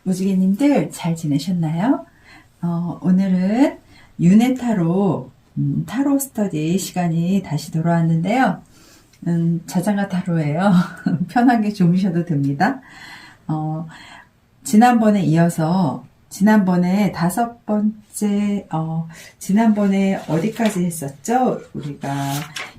무지개님들 잘 지내셨나요? 오늘은 유네타로 타로 스터디 시간이 다시 돌아왔는데요. 자장가 타로예요. 편하게 주무셔도 됩니다. 지난번에 이어서 지난번에 지난번에 어디까지 했었죠? 우리가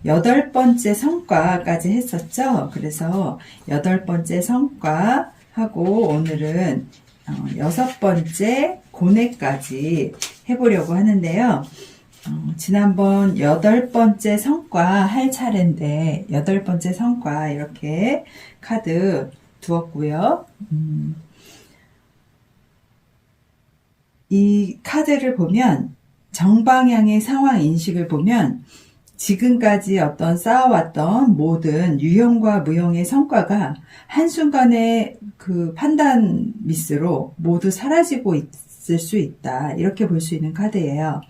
8번째 성과까지 했었죠? 그래서 8번째 성과 하고 오늘은 6번째 고뇌까지 해보려고 하는데요. 지난번 8번째 성과 할 차례인데 8번째 성과 이렇게 카드 두었고요. 이 카드를 보면 정방향의 상황 인식을 보면 지금까지 어떤 쌓아왔던 모든 유형과 무형의 성과가 한순간에 그 판단 미스로 모두 사라지고 있을 수 있다. 이렇게 볼 수 있는 카드예요.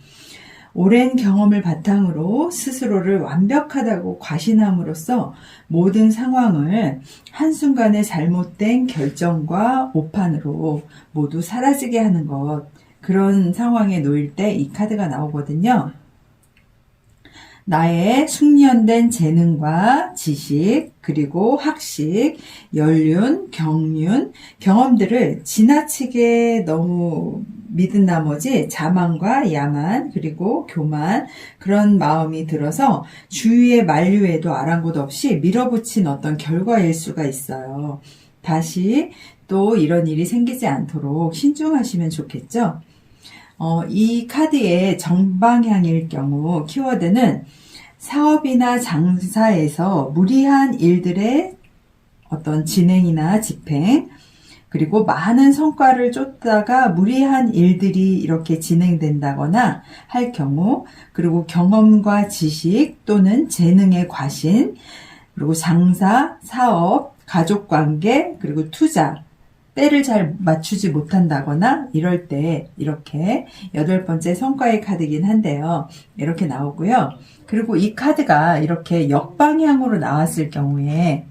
오랜 경험을 바탕으로 스스로를 완벽하다고 과신함으로써 모든 상황을 한순간에 잘못된 결정과 오판으로 모두 사라지게 하는 것, 그런 상황에 놓일 때 이 카드가 나오거든요. 나의 숙련된 재능과 지식, 그리고 학식, 연륜, 경륜, 경험들을 지나치게 너무 믿은 나머지 자만과 야만, 그리고 교만, 그런 마음이 들어서 주위의 만류에도 아랑곳 없이 밀어붙인 어떤 결과일 수가 있어요. 다시 또 이런 일이 생기지 않도록 신중하시면 좋겠죠? 이 카드의 정방향일 경우 키워드는 사업이나 장사에서 무리한 일들의 어떤 진행이나 집행, 그리고 많은 성과를 쫓다가 무리한 일들이 이렇게 진행된다거나 할 경우, 그리고 경험과 지식 또는 재능의 과신, 그리고 장사, 사업, 가족관계, 그리고 투자, 때를 잘 맞추지 못한다거나 이럴 때 이렇게 8번째 성과의 카드긴 한데요. 이렇게 나오고요. 그리고 이 카드가 이렇게 역방향으로 나왔을 경우에는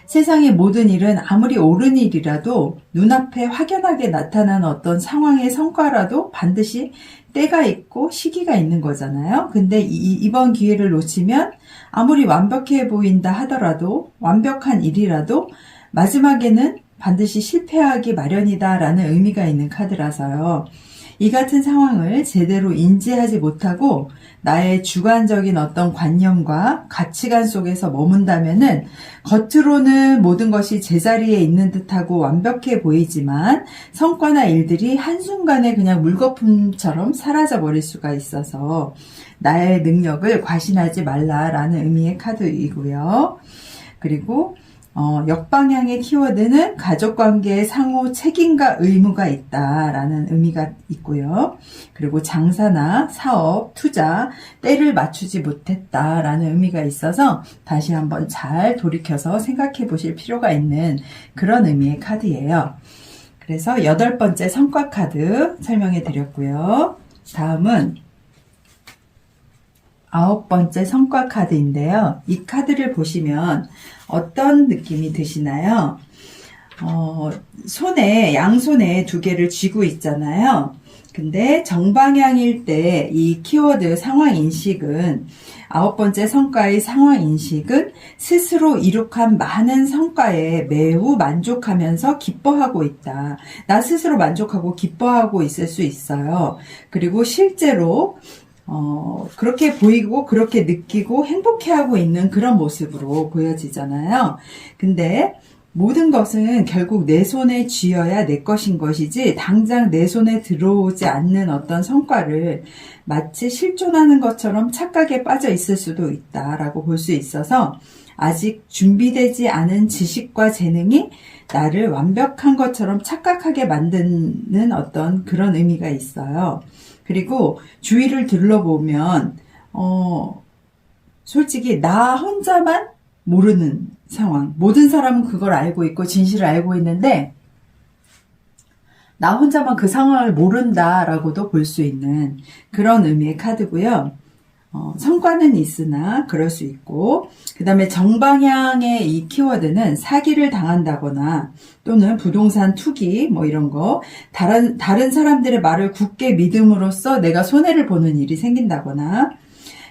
세상의 모든 일은 아무리 옳은 일이라도 눈앞에 확연하게 나타나는 어떤 상황의 성과라도 반드시 때가 있고 시기가 있는 거잖아요. 근데 이번 기회를 놓치면 아무리 완벽해 보인다 하더라도 완벽한 일이라도 마지막에는 반드시 실패하기 마련이다라는 의미가 있는 카드라서요. 이 같은 상황을 제대로 인지하지 못하고 나의 주관적인 어떤 관념과 가치관 속에서 머문다면은 겉으로는 모든 것이 제자리에 있는 듯하고 완벽해 보이지만 성과나 일들이 한순간에 그냥 물거품처럼 사라져 버릴 수가 있어서 나의 능력을 과신하지 말라라는 의미의 카드이고요. 그리고 역방향의 키워드는 가족관계의 상호 책임과 의무가 있다라는 의미가 있고요. 그리고 장사나 사업, 투자, 때를 맞추지 못했다라는 의미가 있어서 다시 한번 잘 돌이켜서 생각해 보실 필요가 있는 그런 의미의 카드예요. 그래서 8번째 성과 카드 설명해 드렸고요. 다음은 9번째 성과 카드인데요. 이 카드를 보시면 어떤 느낌이 드시나요? 양손에 2개를 쥐고 있잖아요. 근데 정방향일 때 이 키워드 상황 인식은 9번째 성과의 상황 인식은 스스로 이룩한 많은 성과에 매우 만족하면서 기뻐하고 있다. 나 스스로 만족하고 기뻐하고 있을 수 있어요. 그리고 실제로 그렇게 보이고 그렇게 느끼고 행복해하고 있는 그런 모습으로 보여지잖아요. 근데 모든 것은 결국 내 손에 쥐어야 내 것인 것이지 당장 내 손에 들어오지 않는 어떤 성과를 마치 실존하는 것처럼 착각에 빠져 있을 수도 있다라고 볼 수 있어서 아직 준비되지 않은 지식과 재능이 나를 완벽한 것처럼 착각하게 만드는 어떤 그런 의미가 있어요. 그리고 주위를 둘러보면 솔직히 나 혼자만 모르는 상황. 모든 사람은 그걸 알고 있고 진실을 알고 있는데 나 혼자만 그 상황을 모른다라고도 볼 수 있는 그런 의미의 카드고요. 성과는 있으나 그럴 수 있고, 그 다음에 정방향의 이 키워드는 사기를 당한다거나 또는 부동산 투기 뭐 이런 거, 다른 사람들의 말을 굳게 믿음으로써 내가 손해를 보는 일이 생긴다거나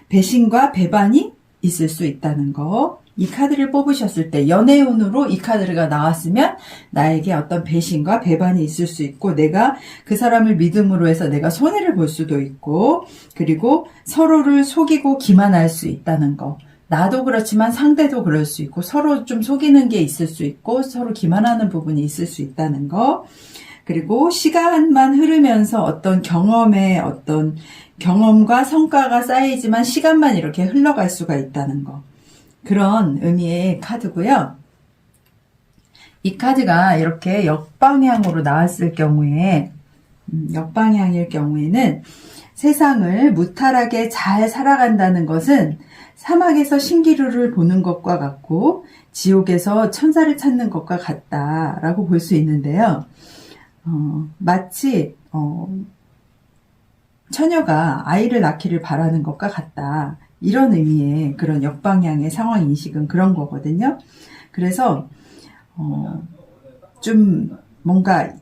배신과 배반이 있을 수 있다는 거. 이 카드를 뽑으셨을 때 연애운으로 이 카드가 나왔으면 나에게 어떤 배신과 배반이 있을 수 있고, 내가 그 사람을 믿음으로 해서 내가 손해를 볼 수도 있고, 그리고 서로를 속이고 기만할 수 있다는 거. 나도 그렇지만 상대도 그럴 수 있고, 서로 좀 속이는 게 있을 수 있고, 서로 기만하는 부분이 있을 수 있다는 거. 그리고 시간만 흐르면서 어떤 경험과 성과가 쌓이지만 시간만 이렇게 흘러갈 수가 있다는 거. 그런 의미의 카드고요. 이 카드가 이렇게 역방향으로 나왔을 경우에, 역방향일 경우에는 세상을 무탈하게 잘 살아간다는 것은 사막에서 신기루를 보는 것과 같고 지옥에서 천사를 찾는 것과 같다라고 볼 수 있는데요. 마치 처녀가 아이를 낳기를 바라는 것과 같다. 이런 의미의 그런 역방향의 상황 인식은 그런 거거든요. 그래서 좀 뭔가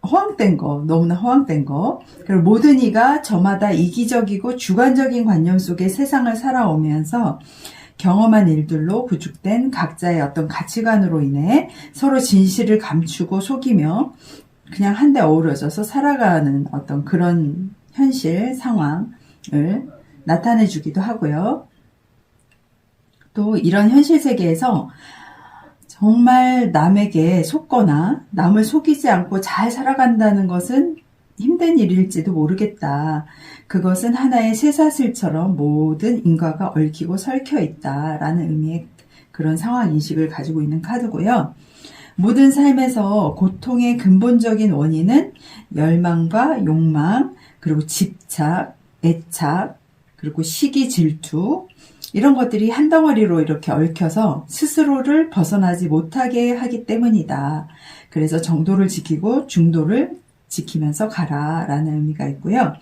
허황된 거, 너무나 허황된 거, 그리고 모든 이가 저마다 이기적이고 주관적인 관념 속에 세상을 살아오면서 경험한 일들로 구축된 각자의 어떤 가치관으로 인해 서로 진실을 감추고 속이며 그냥 한데 어우러져서 살아가는 어떤 그런 현실 상황을 나타내 주기도 하고요. 또 이런 현실 세계에서 정말 남에게 속거나 남을 속이지 않고 잘 살아간다는 것은 힘든 일일지도 모르겠다. 그것은 하나의 쇠사슬처럼 모든 인과가 얽히고 설켜 있다라는 의미의 그런 상황 인식을 가지고 있는 카드고요. 모든 삶에서 고통의 근본적인 원인은 열망과 욕망, 그리고 집착, 애착, 그리고 시기, 질투, 이런 것들이 한 덩어리로 이렇게 얽혀서 스스로를 벗어나지 못하게 하기 때문이다. 그래서 정도를 지키고 중도를 지키면서 가라 라는 의미가 있고요.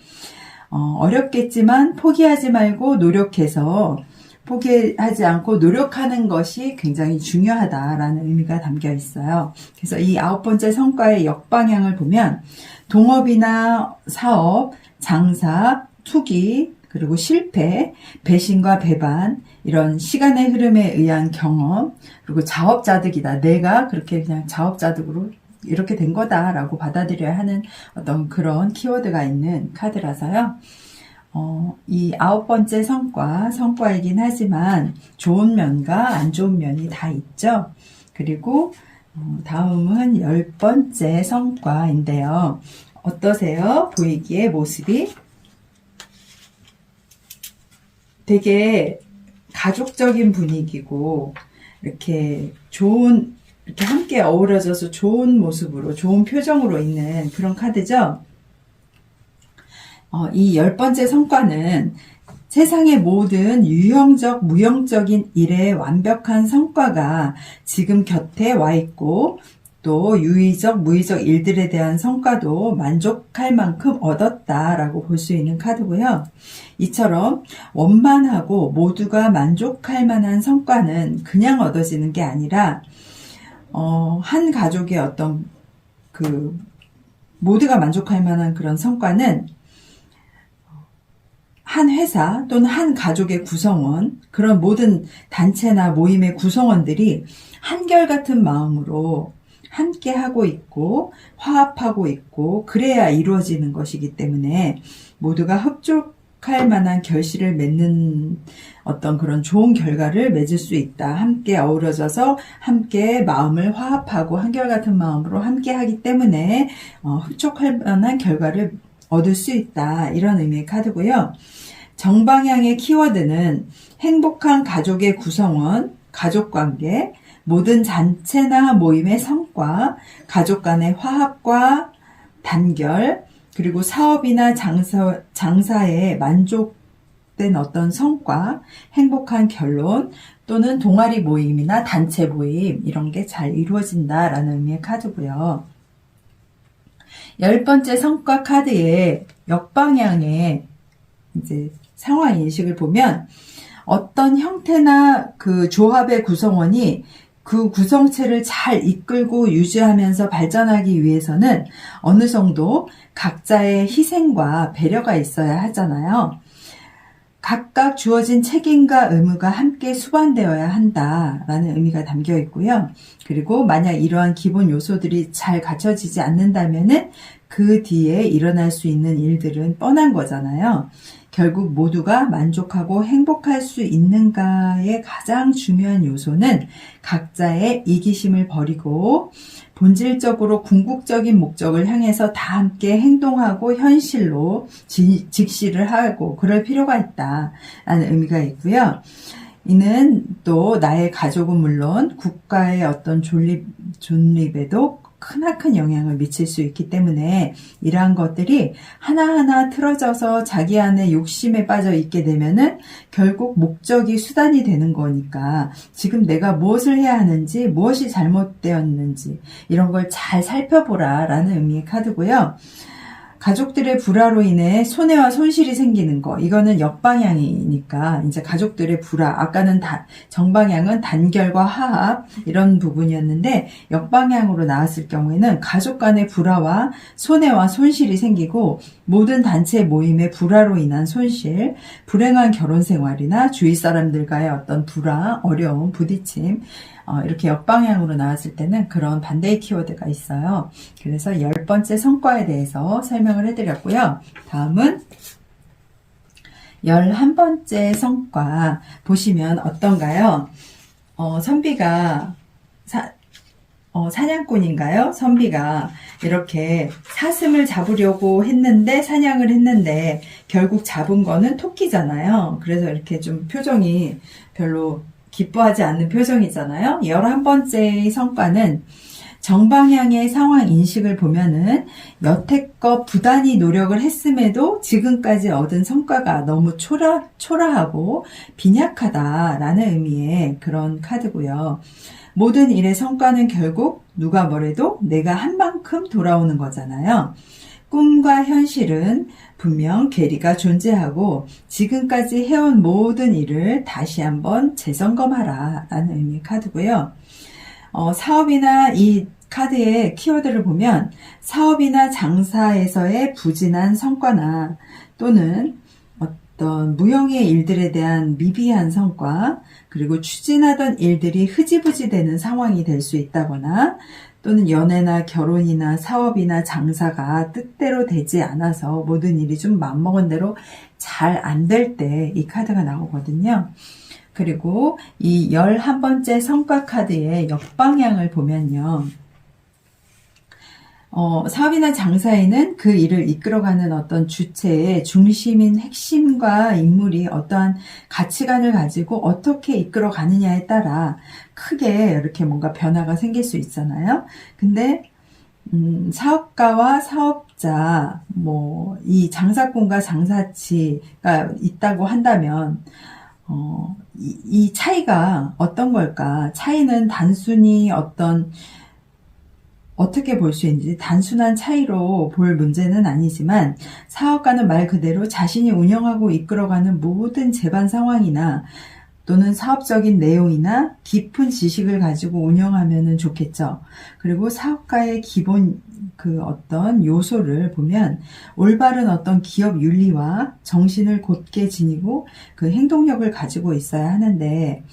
어렵겠지만 포기하지 말고 노력해서, 포기하지 않고 노력하는 것이 굉장히 중요하다라는 의미가 담겨 있어요. 그래서 이 9번째 성과의 역방향을 보면 동업이나 사업, 장사, 투기, 그리고 실패, 배신과 배반, 이런 시간의 흐름에 의한 경험, 그리고 자업자득이다. 내가 그렇게 그냥 자업자득으로 이렇게 된 거다라고 받아들여야 하는 어떤 그런 키워드가 있는 카드라서요. 이 9번째 성과이긴 하지만 좋은 면과 안 좋은 면이 다 있죠. 그리고 다음은 10번째 성과인데요. 어떠세요? 보이기에 모습이? 되게 가족적인 분위기고 이렇게 이렇게 함께 어우러져서 좋은 모습으로, 좋은 표정으로 있는 그런 카드죠. 이 10번째 성과는 세상의 모든 유형적, 무형적인 일의 완벽한 성과가 지금 곁에 와 있고, 또 유의적, 무의적 일들에 대한 성과도 만족할 만큼 얻었다라고 볼 수 있는 카드고요. 이처럼 원만하고 모두가 만족할 만한 성과는 그냥 얻어지는 게 아니라 한 가족의 어떤 모두가 만족할 만한 그런 성과는 한 회사 또는 한 가족의 구성원, 그런 모든 단체나 모임의 구성원들이 한결같은 마음으로 함께 하고 있고 화합하고 있고 그래야 이루어지는 것이기 때문에 모두가 흡족할 만한 결실을 맺는 어떤 그런 좋은 결과를 맺을 수 있다. 함께 어우러져서 함께 마음을 화합하고 한결같은 마음으로 함께 하기 때문에 흡족할 만한 결과를 얻을 수 있다. 이런 의미의 카드고요. 정방향의 키워드는 행복한 가족의 구성원, 가족관계, 모든 잔체나 모임의 성과, 가족 간의 화합과 단결, 그리고 사업이나 장사에 만족된 어떤 성과, 행복한 결론, 또는 동아리 모임이나 단체 모임, 이런 게 잘 이루어진다라는 의미의 카드고요. 10번째 성과 카드의 역방향의 이제 상황 인식을 보면 어떤 형태나 그 조합의 구성원이 그 구성체를 잘 이끌고 유지하면서 발전하기 위해서는 어느 정도 각자의 희생과 배려가 있어야 하잖아요. 각각 주어진 책임과 의무가 함께 수반되어야 한다라는 의미가 담겨 있고요. 그리고 만약 이러한 기본 요소들이 잘 갖춰지지 않는다면은 그 뒤에 일어날 수 있는 일들은 뻔한 거잖아요. 결국 모두가 만족하고 행복할 수 있는가의 가장 중요한 요소는 각자의 이기심을 버리고 본질적으로 궁극적인 목적을 향해서 다 함께 행동하고 현실로 직시를 하고 그럴 필요가 있다라는 의미가 있고요. 이는 또 나의 가족은 물론 국가의 어떤 존립에도 크나큰 영향을 미칠 수 있기 때문에 이러한 것들이 하나하나 틀어져서 자기 안에 욕심에 빠져 있게 되면은 결국 목적이 수단이 되는 거니까 지금 내가 무엇을 해야 하는지, 무엇이 잘못되었는지 이런 걸 잘 살펴보라 라는 의미의 카드고요. 가족들의 불화로 인해 손해와 손실이 생기는 거, 이거는 역방향이니까 이제 가족들의 불화, 아까는 정방향은 단결과 화합 이런 부분이었는데 역방향으로 나왔을 경우에는 가족 간의 불화와 손해와 손실이 생기고 모든 단체 모임의 불화로 인한 손실, 불행한 결혼 생활이나 주위 사람들과의 어떤 불화, 어려움, 부딪힘 이렇게 역방향으로 나왔을 때는 그런 반대의 키워드가 있어요. 그래서 10번째 성과에 대해서 설명을 해드렸고요. 다음은 11번째 성과 보시면 어떤가요? 선비가 사냥꾼인가요? 선비가 이렇게 사슴을 잡으려고 했는데 사냥을 했는데 결국 잡은 거는 토끼잖아요. 그래서 이렇게 좀 표정이 별로 기뻐하지 않는 표정이잖아요. 11번째의 성과는 정방향의 상황 인식을 보면은 여태껏 부단히 노력을 했음에도 지금까지 얻은 성과가 너무 초라하고 빈약하다라는 의미의 그런 카드고요. 모든 일의 성과는 결국 누가 뭐래도 내가 한 만큼 돌아오는 거잖아요. 꿈과 현실은 분명 괴리가 존재하고 지금까지 해온 모든 일을 다시 한번 재점검하라 라는 의미의 카드고요. 사업이나 이 카드의 키워드를 보면 사업이나 장사에서의 부진한 성과나 또는 어떤 무형의 일들에 대한 미비한 성과, 그리고 추진하던 일들이 흐지부지 되는 상황이 될 수 있다거나 또는 연애나 결혼이나 사업이나 장사가 뜻대로 되지 않아서 모든 일이 좀 맘먹은 대로 잘 안 될 때 이 카드가 나오거든요. 그리고 이 11번째 성과 카드의 역방향을 보면요. 사업이나 장사에는 그 일을 이끌어가는 어떤 주체의 중심인 핵심과 인물이 어떠한 가치관을 가지고 어떻게 이끌어가느냐에 따라 크게 이렇게 뭔가 변화가 생길 수 있잖아요. 근데 사업가와 사업자, 이 장사꾼과 장사치가 있다고 한다면 이 차이가 어떤 걸까? 차이는 단순히 어떻게 볼 수 있는지 단순한 차이로 볼 문제는 아니지만 사업가는 말 그대로 자신이 운영하고 이끌어가는 모든 재반 상황이나 또는 사업적인 내용이나 깊은 지식을 가지고 운영하면 좋겠죠. 그리고 사업가의 기본 어떤 요소를 보면 올바른 어떤 기업 윤리와 정신을 곧게 지니고 그 행동력을 가지고 있어야 하는데,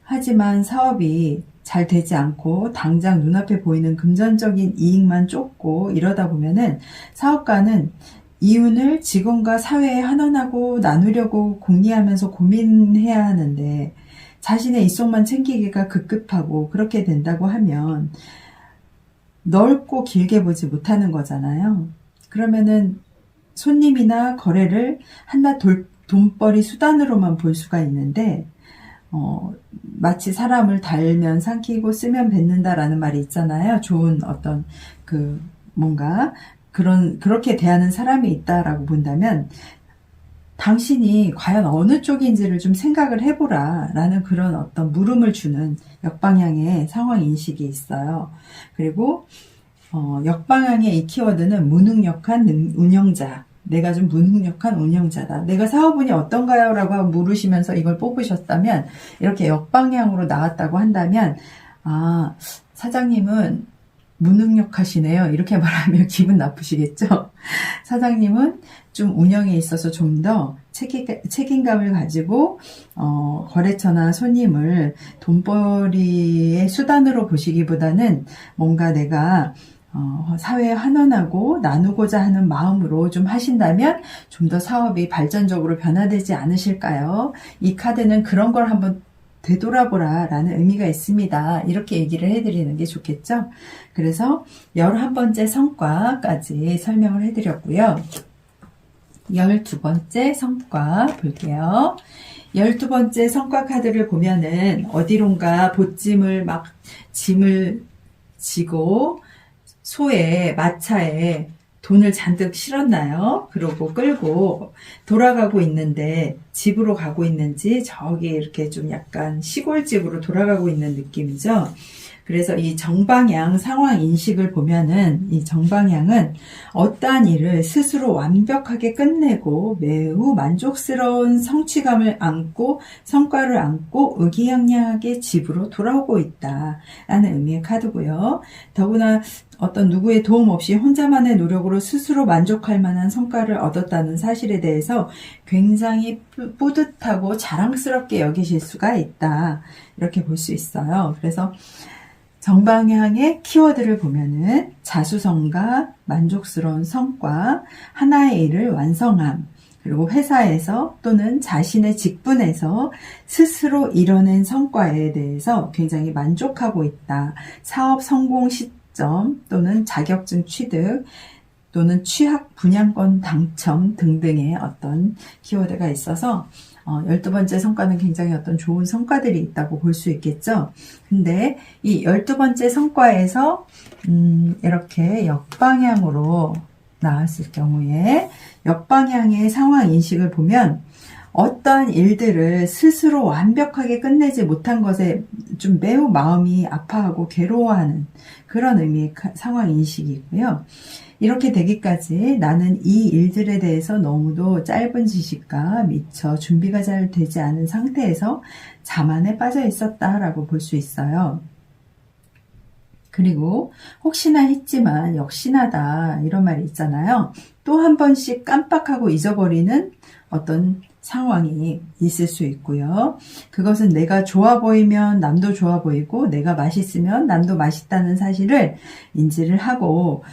하지만 사업이 잘 되지 않고 당장 눈앞에 보이는 금전적인 이익만 쫓고 이러다 보면은 사업가는 이윤을 직원과 사회에 환원하고 나누려고 궁리하면서 고민해야 하는데 자신의 이속만 챙기기가 급급하고 그렇게 된다고 하면 넓고 길게 보지 못하는 거잖아요. 그러면은 손님이나 거래를 한낱 돈벌이 수단으로만 볼 수가 있는데 마치 사람을 달면 삼키고 쓰면 뱉는다라는 말이 있잖아요. 좋은 어떤 뭔가 그렇게 대하는 사람이 있다라고 본다면 당신이 과연 어느 쪽인지를 좀 생각을 해보라 라는 그런 어떤 물음을 주는 역방향의 상황 인식이 있어요. 그리고 역방향의 이 키워드는 무능력한 운영자, 내가 좀 무능력한 운영자다. 내가 사업운이 어떤가요? 라고 물으시면서 이걸 뽑으셨다면, 이렇게 역방향으로 나왔다고 한다면, 아, 사장님은 무능력하시네요. 이렇게 말하면 기분 나쁘시겠죠? 사장님은 좀 운영에 있어서 좀 더 책임감을 가지고 거래처나 손님을 돈벌이의 수단으로 보시기보다는 뭔가 내가 사회에 환원하고 나누고자 하는 마음으로 좀 하신다면 좀 더 사업이 발전적으로 변화되지 않으실까요? 이 카드는 그런 걸 한번 되돌아보라 라는 의미가 있습니다. 이렇게 얘기를 해드리는 게 좋겠죠? 그래서 11번째 성과까지 설명을 해드렸고요. 12번째 성과 볼게요. 12번째 성과 카드를 보면은 어디론가 보찜을 막 짐을 지고 소에 마차에 돈을 잔뜩 실었나요? 그러고 끌고 돌아가고 있는데 집으로 가고 있는지 저기 이렇게 좀 약간 시골집으로 돌아가고 있는 느낌이죠. 그래서 이 정방향 상황 인식을 보면은 이 정방향은 어떠한 일을 스스로 완벽하게 끝내고 매우 만족스러운 성취감을 안고 성과를 안고 의기양양하게 집으로 돌아오고 있다라는 의미의 카드고요. 더구나 어떤 누구의 도움 없이 혼자만의 노력으로 스스로 만족할 만한 성과를 얻었다는 사실에 대해서 굉장히 뿌듯하고 자랑스럽게 여기실 수가 있다. 이렇게 볼 수 있어요. 그래서 정방향의 키워드를 보면은 자수성가, 만족스러운 성과, 하나의 일을 완성함, 그리고 회사에서 또는 자신의 직분에서 스스로 이뤄낸 성과에 대해서 굉장히 만족하고 있다. 사업 성공 시점 또는 자격증 취득 또는 취학 분양권 당첨 등등의 어떤 키워드가 있어서 12번째 성과는 굉장히 어떤 좋은 성과들이 있다고 볼 수 있겠죠. 근데 이 12번째 성과에서 이렇게 역방향으로 나왔을 경우에 역방향의 상황 인식을 보면 어떠한 일들을 스스로 완벽하게 끝내지 못한 것에 좀 매우 마음이 아파하고 괴로워하는 그런 의미의 상황 인식이고요. 이렇게 되기까지 나는 이 일들에 대해서 너무도 짧은 지식과 미처 준비가 잘 되지 않은 상태에서 자만에 빠져 있었다라고 볼 수 있어요. 그리고 혹시나 했지만 역시나다 이런 말이 있잖아요. 또 한 번씩 깜빡하고 잊어버리는 어떤 상황이 있을 수 있고요. 그것은 내가 좋아 보이면 남도 좋아 보이고 내가 맛있으면 남도 맛있다는 사실을 인지를 하고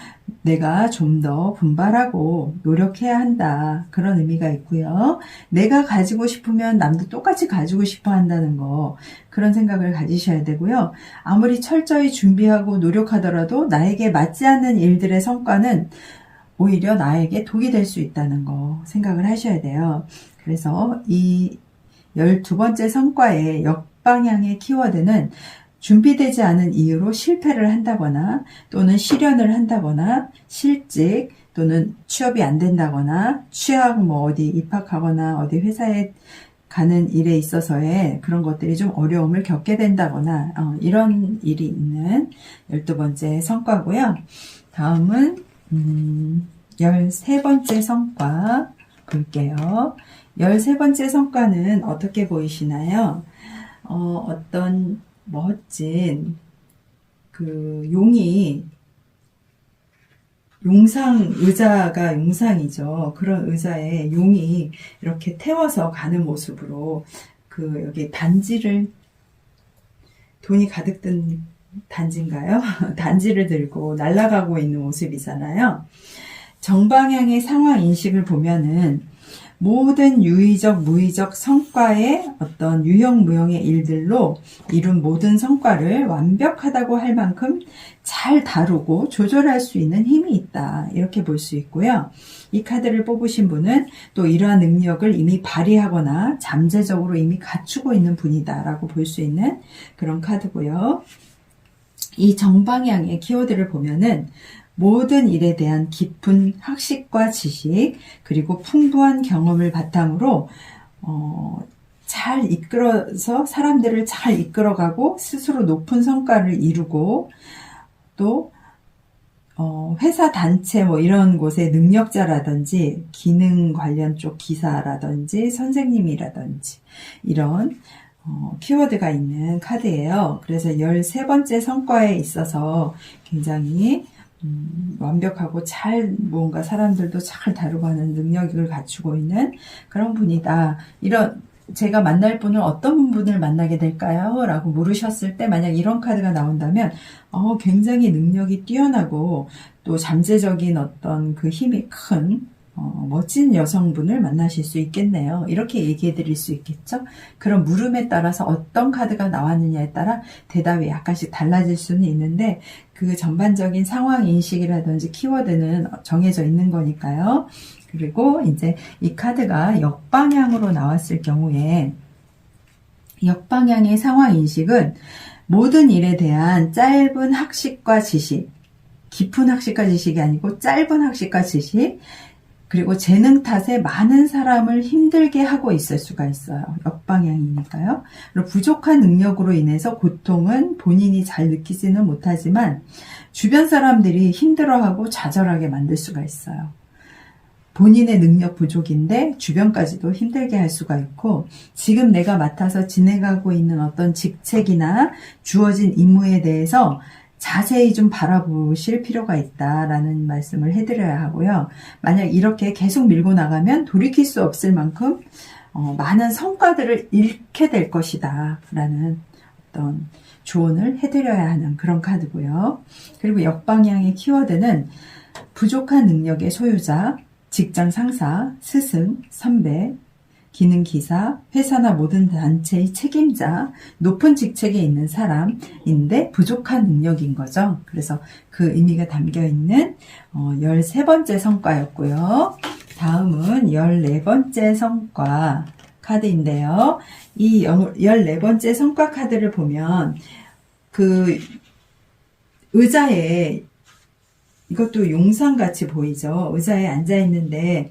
내가 좀 더 분발하고 노력해야 한다. 그런 의미가 있고요. 내가 가지고 싶으면 남도 똑같이 가지고 싶어 한다는 거 그런 생각을 가지셔야 되고요. 아무리 철저히 준비하고 노력하더라도 나에게 맞지 않는 일들의 성과는 오히려 나에게 독이 될 수 있다는 거 생각을 하셔야 돼요. 그래서 이 12번째 성과의 역방향의 키워드는 준비되지 않은 이유로 실패를 한다거나 또는 실현을 한다거나 실직 또는 취업이 안 된다거나 취학 어디 입학하거나 어디 회사에 가는 일에 있어서의 그런 것들이 좀 어려움을 겪게 된다거나 이런 일이 있는 12번째 성과고요. 다음은 13번째 성과 볼게요. 13번째 성과는 어떻게 보이시나요? 어떤 멋진 그 용이 용상 의자가 용상이죠. 그런 의자에 용이 이렇게 태워서 가는 모습으로 그 여기 단지를 돈이 가득 든 단지인가요? 단지를 들고 날아가고 있는 모습이잖아요. 정방향의 상황 인식을 보면은 모든 유의적, 무의적 성과의 어떤 유형, 무형의 일들로 이룬 모든 성과를 완벽하다고 할 만큼 잘 다루고 조절할 수 있는 힘이 있다. 이렇게 볼 수 있고요. 이 카드를 뽑으신 분은 또 이러한 능력을 이미 발휘하거나 잠재적으로 이미 갖추고 있는 분이다 라고 볼 수 있는 그런 카드고요. 이 정방향의 키워드를 보면은 모든 일에 대한 깊은 학식과 지식 그리고 풍부한 경험을 바탕으로 잘 이끌어서 사람들을 잘 이끌어가고 스스로 높은 성과를 이루고 또 회사 단체 뭐 이런 곳의 능력자라든지 기능 관련 쪽 기사라든지 선생님이라든지 이런 키워드가 있는 카드예요. 그래서 13번째 성과에 있어서 굉장히 완벽하고 잘 뭔가 사람들도 잘 다루고 하는 능력을 갖추고 있는 그런 분이다. 이런 제가 만날 분은 어떤 분을 만나게 될까요? 라고 물으셨을 때 만약 이런 카드가 나온다면 굉장히 능력이 뛰어나고 또 잠재적인 어떤 그 힘이 큰 멋진 여성분을 만나실 수 있겠네요. 이렇게 얘기해 드릴 수 있겠죠? 그런 물음에 따라서 어떤 카드가 나왔느냐에 따라 대답이 약간씩 달라질 수는 있는데 그 전반적인 상황 인식이라든지 키워드는 정해져 있는 거니까요. 그리고 이제 이 카드가 역방향으로 나왔을 경우에 역방향의 상황 인식은 모든 일에 대한 짧은 학식과 지식, 깊은 학식과 지식이 아니고 짧은 학식과 지식, 그리고 재능 탓에 많은 사람을 힘들게 하고 있을 수가 있어요. 역방향이니까요. 그리고 부족한 능력으로 인해서 고통은 본인이 잘 느끼지는 못하지만 주변 사람들이 힘들어하고 좌절하게 만들 수가 있어요. 본인의 능력 부족인데 주변까지도 힘들게 할 수가 있고 지금 내가 맡아서 진행하고 있는 어떤 직책이나 주어진 임무에 대해서 자세히 좀 바라보실 필요가 있다라는 말씀을 해드려야 하고요. 만약 이렇게 계속 밀고 나가면 돌이킬 수 없을 만큼 많은 성과들을 잃게 될 것이다 라는 어떤 조언을 해드려야 하는 그런 카드고요. 그리고 역방향의 키워드는 부족한 능력의 소유자, 직장 상사, 스승, 선배, 기능 기사, 회사나 모든 단체의 책임자, 높은 직책에 있는 사람인데 부족한 능력인 거죠. 그래서 그 의미가 담겨있는 13번째 성과였고요. 다음은 14번째 성과 카드인데요. 이 14번째 성과 카드를 보면 그 의자에 이것도 용상같이 보이죠. 의자에 앉아있는데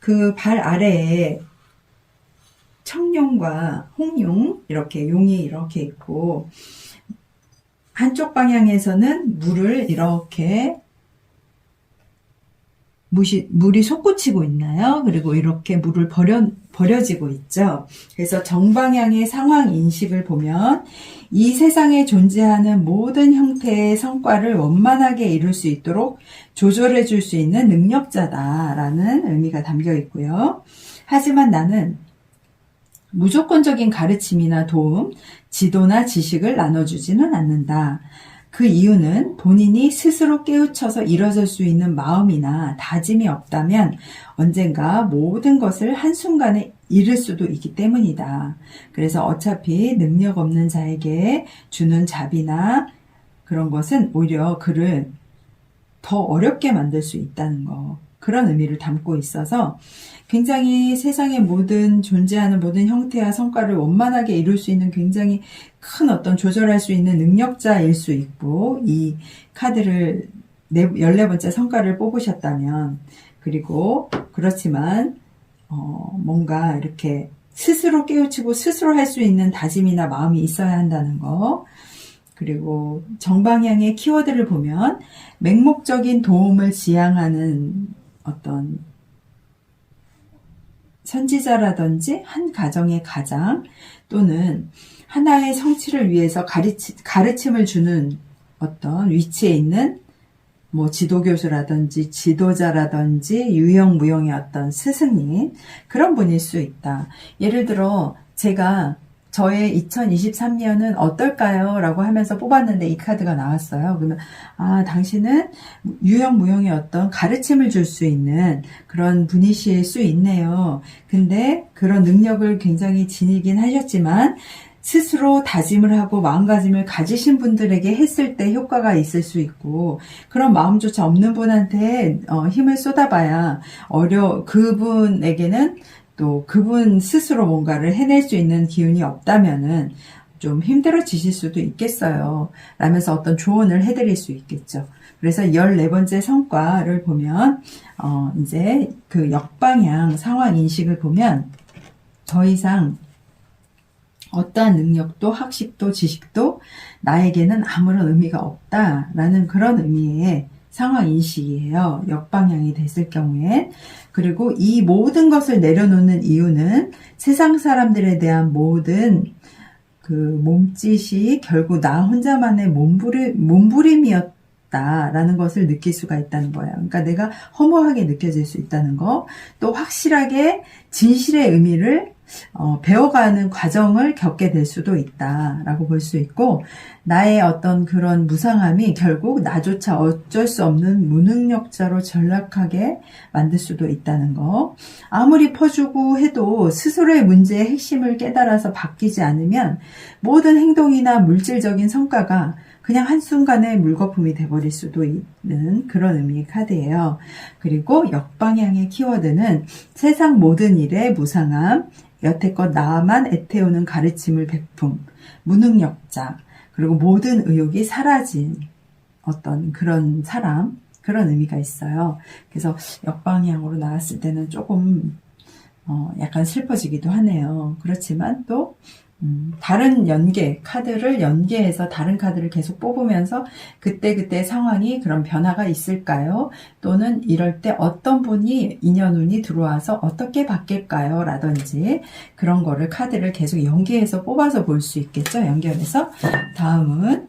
그 발 아래에 청룡과 홍룡 이렇게 용이 이렇게 있고 한쪽 방향에서는 물을 이렇게 물이 솟구치고 있나요? 그리고 이렇게 물을 버려지고 있죠. 그래서 정방향의 상황 인식을 보면 이 세상에 존재하는 모든 형태의 성과를 원만하게 이룰 수 있도록 조절해 줄 수 있는 능력자다라는 의미가 담겨 있고요. 하지만 나는 무조건적인 가르침이나 도움, 지도나 지식을 나눠주지는 않는다. 그 이유는 본인이 스스로 깨우쳐서 일어설 수 있는 마음이나 다짐이 없다면 언젠가 모든 것을 한순간에 잃을 수도 있기 때문이다. 그래서 어차피 능력 없는 자에게 주는 자비나 그런 것은 오히려 그를 더 어렵게 만들 수 있다는 거. 그런 의미를 담고 있어서 굉장히 세상의 모든 존재하는 모든 형태와 성과를 원만하게 이룰 수 있는 굉장히 큰 어떤 조절할 수 있는 능력자일 수 있고 이 카드를 14번째 성과를 뽑으셨다면 그리고 그렇지만 뭔가 이렇게 스스로 깨우치고 스스로 할 수 있는 다짐이나 마음이 있어야 한다는 거 그리고 정방향의 키워드를 보면 맹목적인 도움을 지향하는 어떤 선지자라든지 한 가정의 가장 또는 하나의 성취를 위해서 가르침을 주는 어떤 위치에 있는 뭐 지도교수라든지 지도자라든지 유형무형의 어떤 스승님 그런 분일 수 있다. 예를 들어 제가 저의 2023년은 어떨까요? 라고 하면서 뽑았는데 이 카드가 나왔어요. 그러면 당신은 유형무형의 어떤 가르침을 줄 수 있는 그런 분이실 수 있네요. 근데 그런 능력을 굉장히 지니긴 하셨지만 스스로 다짐을 하고 마음가짐을 가지신 분들에게 했을 때 효과가 있을 수 있고 그런 마음조차 없는 분한테 힘을 쏟아봐야 그분에게는 또 그분 스스로 뭔가를 해낼 수 있는 기운이 없다면은 좀 힘들어지실 수도 있겠어요. 라면서 어떤 조언을 해드릴 수 있겠죠. 그래서 14번째 성과를 보면 이제 그 역방향 상황 인식을 보면 더 이상 어떠한 능력도 학식도 지식도 나에게는 아무런 의미가 없다라는 그런 의미의 상황 인식이에요. 역방향이 됐을 경우엔. 그리고 이 모든 것을 내려놓는 이유는 세상 사람들에 대한 모든 그 몸짓이 결국 나 혼자만의 몸부림이었다라는 것을 느낄 수가 있다는 거예요. 그러니까 내가 허무하게 느껴질 수 있다는 거, 또 확실하게 진실의 의미를 배워가는 과정을 겪게 될 수도 있다라고 볼 수 있고, 나의 어떤 그런 무상함이 결국 나조차 어쩔 수 없는 무능력자로 전락하게 만들 수도 있다는 거. 아무리 퍼주고 해도 스스로의 문제의 핵심을 깨달아서 바뀌지 않으면 모든 행동이나 물질적인 성과가 그냥 한순간에 물거품이 돼버릴 수도 있는 그런 의미의 카드예요. 그리고 역방향의 키워드는 세상 모든 일의 무상함, 여태껏 나만 애태우는 가르침을 베품, 무능력자, 그리고 모든 의욕이 사라진 어떤 그런 사람, 그런 의미가 있어요. 그래서 역방향으로 나왔을 때는 조금 약간 슬퍼지기도 하네요. 그렇지만 또 다른 카드를 연계해서 다른 카드를 계속 뽑으면서 그때 상황이 그런 변화가 있을까요? 또는 이럴 때 어떤 분이 인연운이 들어와서 어떻게 바뀔까요? 라든지 그런 거를 카드를 계속 연계해서 뽑아서 볼 수 있겠죠? 연결해서. 다음은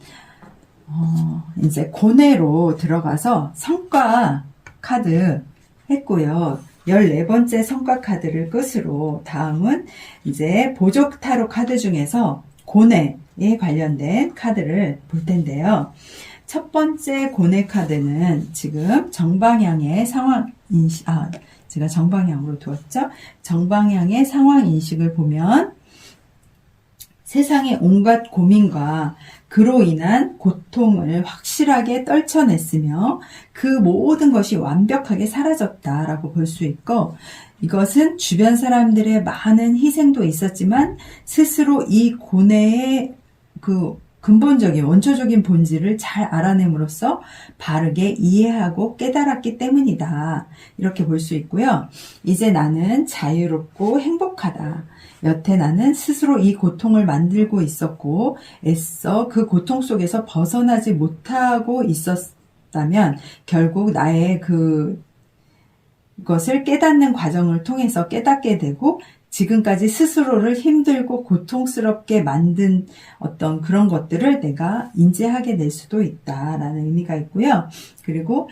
이제 고뇌로 들어가서 성과 카드 했고요. 14번째 성과 카드를 끝으로 다음은 이제 보조 타로 카드 중에서 고뇌에 관련된 카드를 볼 텐데요. 첫 번째 고뇌 카드는 지금 정방향의 상황 인식, 제가 정방향으로 두었죠. 정방향의 상황 인식을 보면 세상의 온갖 고민과 그로 인한 고통을 확실하게 떨쳐냈으며 그 모든 것이 완벽하게 사라졌다라고 볼 수 있고, 이것은 주변 사람들의 많은 희생도 있었지만 스스로 이 고뇌의 그 근본적인 원초적인 본질을 잘 알아냄으로써 바르게 이해하고 깨달았기 때문이다. 이렇게 볼 수 있고요. 이제 나는 자유롭고 행복하다. 여태 나는 스스로 이 고통을 만들고 있었고 애써 그 고통 속에서 벗어나지 못하고 있었다면 결국 나의 그것을 깨닫는 과정을 통해서 깨닫게 되고 지금까지 스스로를 힘들고 고통스럽게 만든 어떤 그런 것들을 내가 인지하게 될 수도 있다라는 의미가 있고요. 그리고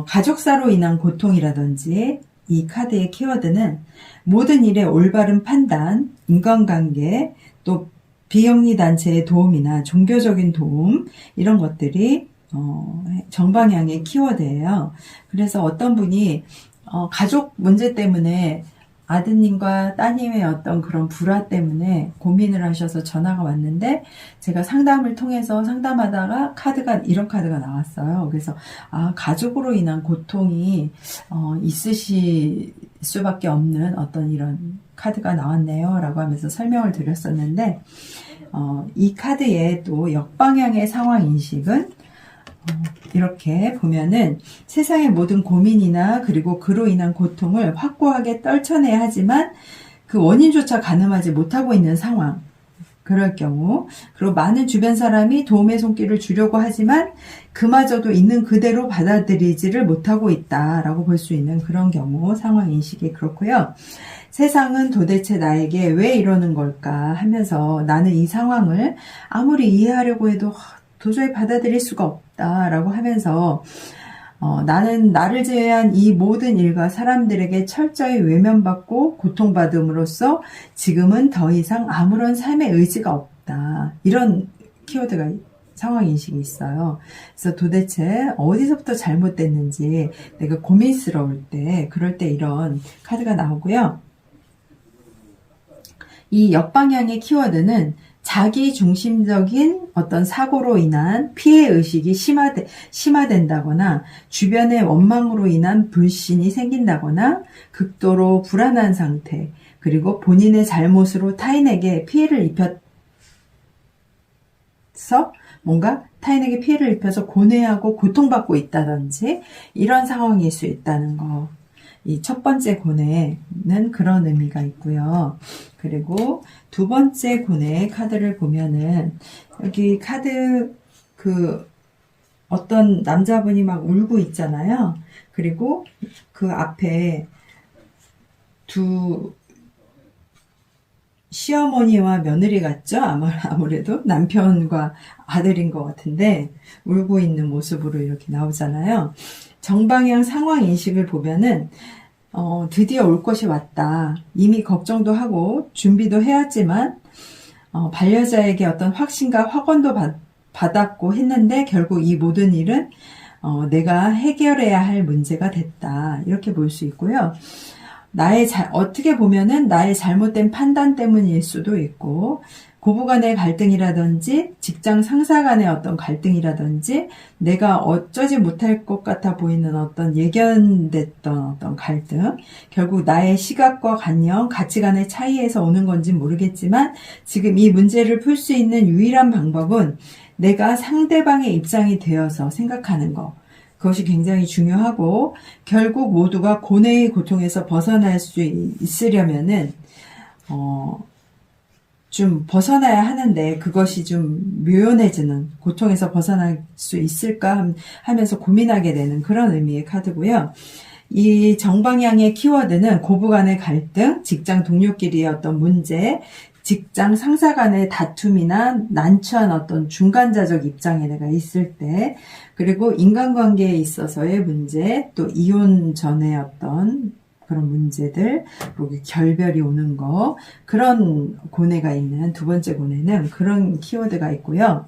가족사로 인한 고통이라든지 이 카드의 키워드는 모든 일의 올바른 판단, 인간관계, 또 비영리 단체의 도움이나 종교적인 도움, 이런 것들이 정방향의 키워드예요. 그래서 어떤 분이 가족 문제 때문에 아드님과 따님의 어떤 그런 불화 때문에 고민을 하셔서 전화가 왔는데 제가 상담을 통해서 상담하다가 이런 카드가 나왔어요. 그래서 가족으로 인한 고통이 있으실 수밖에 없는 어떤 이런 카드가 나왔네요 라고 하면서 설명을 드렸었는데, 이 카드의 또 역방향의 상황 인식은 이렇게 보면은 세상의 모든 고민이나 그리고 그로 인한 고통을 확고하게 떨쳐내야 하지만 그 원인조차 가늠하지 못하고 있는 상황, 그럴 경우, 그리고 많은 주변 사람이 도움의 손길을 주려고 하지만 그마저도 있는 그대로 받아들이지를 못하고 있다라고 볼 수 있는 그런 경우 상황 인식이 그렇고요. 세상은 도대체 나에게 왜 이러는 걸까 하면서 나는 이 상황을 아무리 이해하려고 해도 도저히 받아들일 수가 없다라고 하면서 나는 나를 제외한 이 모든 일과 사람들에게 철저히 외면받고 고통받음으로써 지금은 더 이상 아무런 삶의 의지가 없다. 이런 키워드가 상황 인식이 있어요. 그래서 도대체 어디서부터 잘못됐는지 내가 고민스러울 때, 그럴 때 이런 카드가 나오고요. 이 역방향의 키워드는 자기 중심적인 어떤 사고로 인한 피해의식이 심화된다거나 주변의 원망으로 인한 불신이 생긴다거나 극도로 불안한 상태, 그리고 본인의 잘못으로 타인에게 피해를 입혀서 뭔가 타인에게 피해를 입혀서 고뇌하고 고통받고 있다든지 이런 상황일 수 있다는 거. 이 첫 번째 고뇌는 그런 의미가 있고요. 그리고 두 번째 고뇌 카드를 보면은 여기 카드 어떤 남자분이 막 울고 있잖아요. 그리고 그 앞에 두 시어머니와 며느리 같죠? 아무래도 남편과 아들인 것 같은데 울고 있는 모습으로 이렇게 나오잖아요. 정방향 상황 인식을 보면은 드디어 올 것이 왔다. 이미 걱정도 하고 준비도 해왔지만 반려자에게 어떤 확신과 확언도 받았고 했는데 결국 이 모든 일은 내가 해결해야 할 문제가 됐다. 이렇게 볼 수 있고요. 어떻게 보면은 나의 잘못된 판단 때문일 수도 있고, 고부간의 갈등이라든지, 직장 상사 간의 어떤 갈등이라든지, 내가 어쩌지 못할 것 같아 보이는 어떤 예견됐던 어떤 갈등, 결국 나의 시각과 관념, 가치관의 차이에서 오는 건지 모르겠지만, 지금 이 문제를 풀 수 있는 유일한 방법은 내가 상대방의 입장이 되어서 생각하는 거. 그것이 굉장히 중요하고 결국 모두가 고뇌의 고통에서 벗어날 수 있으려면은 좀 벗어나야 하는데 그것이 좀 묘연해지는 고통에서 벗어날 수 있을까 하면서 고민하게 되는 그런 의미의 카드고요. 이 정방향의 키워드는 고부간의 갈등, 직장 동료끼리의 어떤 문제, 직장 상사 간의 다툼이나 난처한 어떤 중간자적 입장에 내가 있을 때, 그리고 인간관계에 있어서의 문제, 또 이혼 전의 어떤 그런 문제들, 그리고 결별이 오는 거, 그런 고뇌가 있는 두 번째 고뇌는 그런 키워드가 있고요.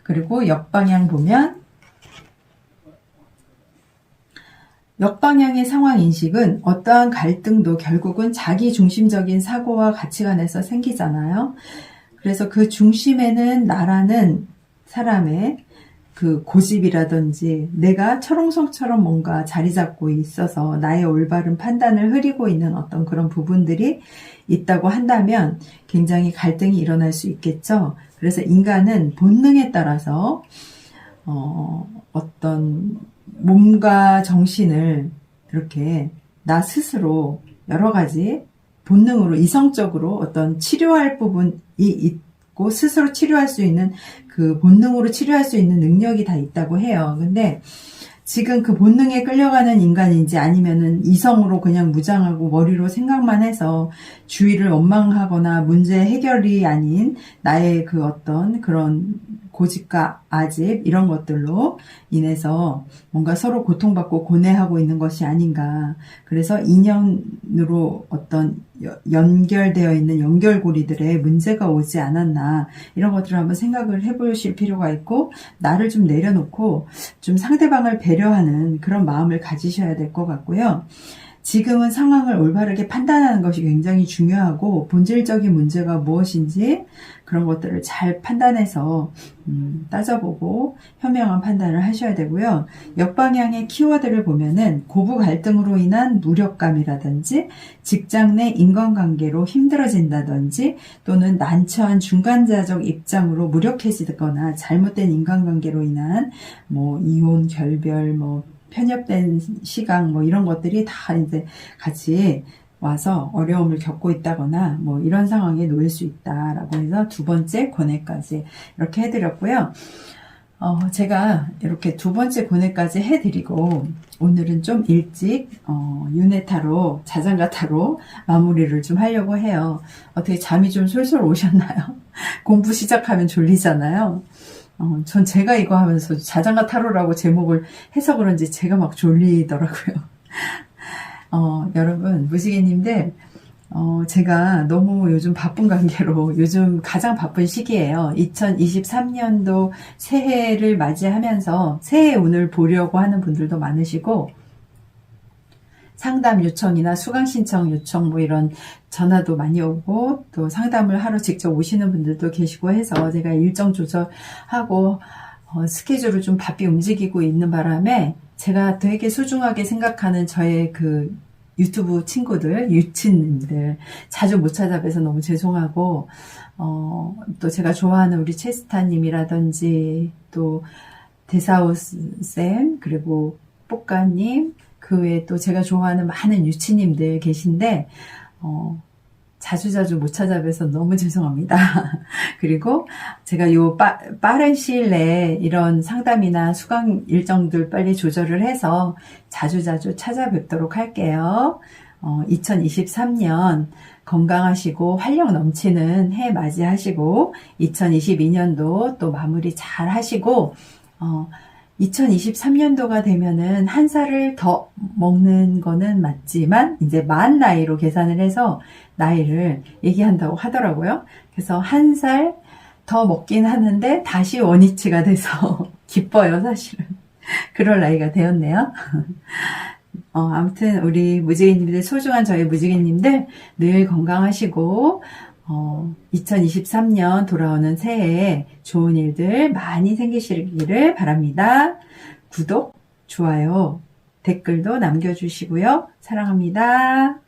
그리고 역방향 보면 역방향의 상황 인식은 어떠한 갈등도 결국은 자기 중심적인 사고와 가치관에서 생기잖아요. 그래서 그 중심에는 나라는 사람의 그 고집이라든지 내가 철옹성처럼 뭔가 자리 잡고 있어서 나의 올바른 판단을 흐리고 있는 어떤 그런 부분들이 있다고 한다면 굉장히 갈등이 일어날 수 있겠죠. 그래서 인간은 본능에 따라서 어떤 몸과 정신을 이렇게 나 스스로 여러 가지 본능으로 이성적으로 어떤 치료할 부분이 있고 스스로 치료할 수 있는 그 본능으로 치료할 수 있는 능력이 다 있다고 해요. 근데 지금 그 본능에 끌려가는 인간인지 아니면은 이성으로 그냥 무장하고 머리로 생각만 해서 주위를 원망하거나 문제 해결이 아닌 나의 그 어떤 그런 고집과 아집 이런 것들로 인해서 뭔가 서로 고통받고 고뇌하고 있는 것이 아닌가. 그래서 인연으로 어떤 연결되어 있는 연결고리들에 문제가 오지 않았나 이런 것들을 한번 생각을 해보실 필요가 있고 나를 좀 내려놓고 좀 상대방을 배려하는 그런 마음을 가지셔야 될 것 같고요. 지금은 상황을 올바르게 판단하는 것이 굉장히 중요하고 본질적인 문제가 무엇인지 그런 것들을 잘 판단해서 따져보고 현명한 판단을 하셔야 되고요. 역방향의 키워드를 보면은 고부 갈등으로 인한 무력감이라든지 직장 내 인간관계로 힘들어진다든지 또는 난처한 중간자적 입장으로 무력해지거나 잘못된 인간관계로 인한 뭐 이혼, 결별, 뭐 편협된 시각 뭐 이런 것들이 다 이제 같이 와서 어려움을 겪고 있다거나 뭐 이런 상황에 놓일 수 있다라고 해서 두 번째 고뇌까지 이렇게 해드렸고요. 제가 이렇게 두 번째 고뇌까지 해드리고 오늘은 좀 일찍 윤회타로 자장가타로 마무리를 좀 하려고 해요. 어떻게 잠이 좀 솔솔 오셨나요? 공부 시작하면 졸리잖아요. 전 제가 이거 하면서 자장가 타로라고 제목을 해서 그런지 제가 막 졸리더라고요. 여러분, 무지개님들, 제가 너무 요즘 바쁜 관계로 요즘 가장 바쁜 시기예요. 2023년도 새해를 맞이하면서 새해 운을 보려고 하는 분들도 많으시고, 상담 요청이나 수강 신청 요청 뭐 이런 전화도 많이 오고 또 상담을 하러 직접 오시는 분들도 계시고 해서 제가 일정 조절하고 스케줄을 좀 바삐 움직이고 있는 바람에 제가 되게 소중하게 생각하는 저의 그 유튜브 친구들, 유친님들 자주 못 찾아뵈서 너무 죄송하고 또 제가 좋아하는 우리 체스타님이라든지 또 대사우쌤 그리고 뽀까님 그 외에 또 제가 좋아하는 많은 유치님들 계신데 자주자주 못 찾아뵈서 너무 죄송합니다. 그리고 제가 요 빠른 시일 내에 이런 상담이나 수강 일정들 빨리 조절을 해서 자주자주 찾아뵙도록 할게요. 2023년 건강하시고 활력 넘치는 해 맞이하시고 2022년도 또 마무리 잘 하시고 2023년도가 되면은 한 살을 더 먹는 거는 맞지만 이제 만 나이로 계산을 해서 나이를 얘기한다고 하더라고요. 그래서 한 살 더 먹긴 하는데 다시 원위치가 돼서 기뻐요, 사실은. 그럴 나이가 되었네요. 아무튼 우리 무지개님들, 소중한 저희 무지개님들 늘 건강하시고 2023년 돌아오는 새해에 좋은 일들 많이 생기시기를 바랍니다. 구독, 좋아요, 댓글도 남겨주시고요. 사랑합니다.